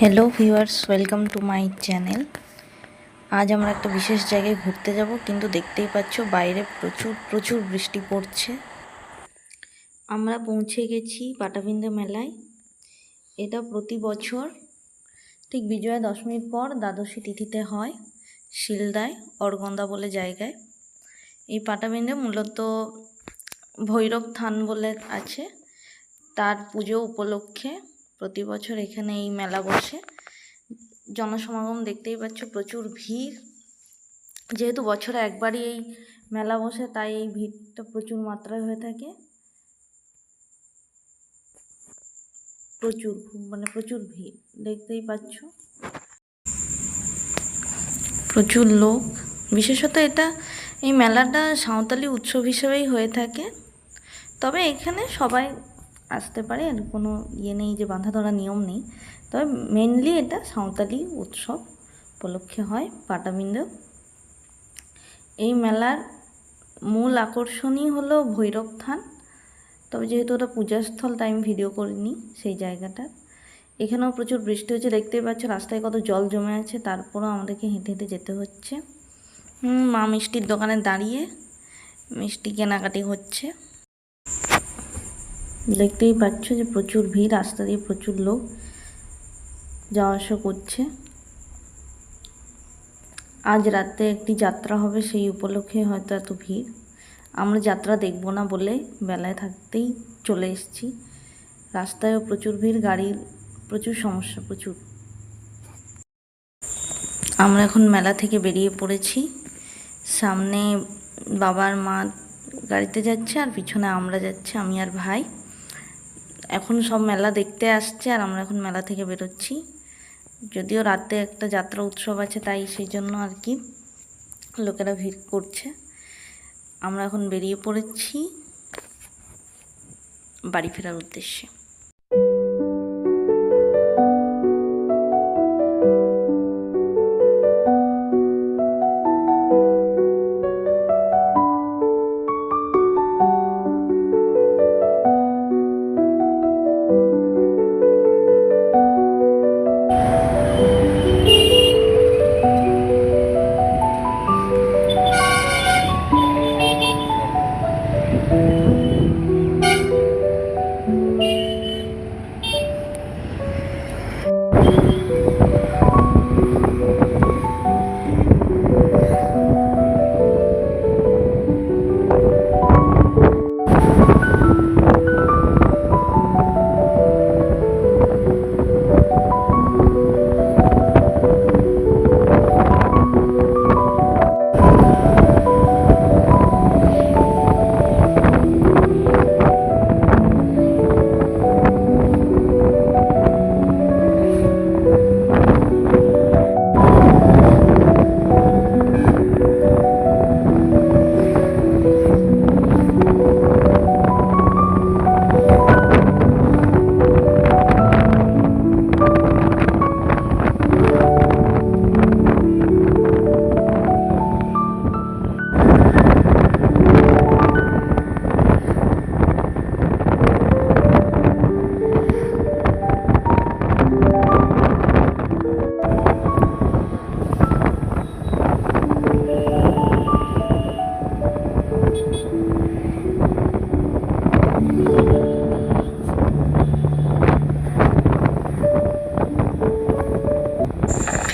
Hello viewers, welcome to my channel. আজ আমরা একটা বিশেষ জায়গায় ঘুরতে যাব, কিন্তু দেখতেই পাচ্ছ বাইরে প্রচুর প্রচুর বৃষ্টি পড়ছে। আমরা পৌঁছে গেছি পাটাবিন্দু মেলায়। এটা প্রতি বছর ঠিক বিজয়া দশমীর পর দ্বাদশী তিথিতে হয়, শিলদায় অরগন্দা বলে জায়গায়। এই পাটাবিন্দু মূলত ভৈরব থান বলে আছে, তার পুজো উপলক্ষে প্রতি বছর এখানে এই মেলা বসে। জনসমাগম দেখতেই পাচ্ছ, প্রচুর ভিড়। যেহেতু বছরে একবারই এই মেলা বসে, তাই এই ভিড়টা প্রচুর মাত্রায় হয়ে থাকে। প্রচুর ভিড় দেখতেই পাচ্ছ, প্রচুর লোক। বিশেষত এই মেলাটা সাঁওতালি উৎসব হিসেবেই হয়ে থাকে। তবে এখানে সবাই আসতে পারে, এর কোনো নেই যে বাঁধা ধরা নিয়ম নেই। তবে মেনলি এটা সাঁওতালি উৎসব উপলক্ষে হয় পাটাবিন্দু। এই মেলার মূল আকর্ষণই হলো ভৈরব থান। তবে যেহেতু ওটা পূজাস্থল, তাই আমি ভিডিও করিনি সেই জায়গাটা। এখানেও প্রচুর বৃষ্টি হচ্ছে, দেখতেই পাচ্ছ রাস্তায় কত জল জমে আছে। তারপরেও আমাদেরকে হেঁটে হেঁটে যেতে হচ্ছে। মা মিষ্টির দোকানে দাঁড়িয়ে মিষ্টি কেনাকাটি হচ্ছে। দেখতেই পাচ্ছ যে প্রচুর ভিড়, রাস্তা দিয়ে প্রচুর লোক যাওয়া আসা করছে। আজ রাতে একটি যাত্রা হবে, সেই উপলক্ষে হয়তো এত ভিড়। আমরা যাত্রা দেখব না বলে বেলায় থাকতেই চলে এসেছি। রাস্তায়ও প্রচুর ভিড়, গাড়ির প্রচুর সমস্যা, প্রচুর। আমরা এখন মেলা থেকে বেরিয়ে পড়েছি। সামনে বাবার মা গাড়িতে যাচ্ছে, আর পিছনে আমরা যাচ্ছি, আমি আর ভাই। এখন সব মেলা দেখতে আসছে, আর আমরা এখন মেলা থেকে বেরোচ্ছি। যদিও রাতে একটা যাত্রা উৎসব আছে, তাই সেই জন্য আর কি লোকেরা ভিড় করছে। আমরা এখন বেরিয়ে পড়েছি বাড়ি ফেরার উদ্দেশ্যে।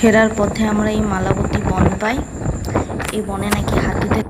ফেরার পথে আমরা এই মালাবতী বন পাই। এই বনে নাকি হাতিদের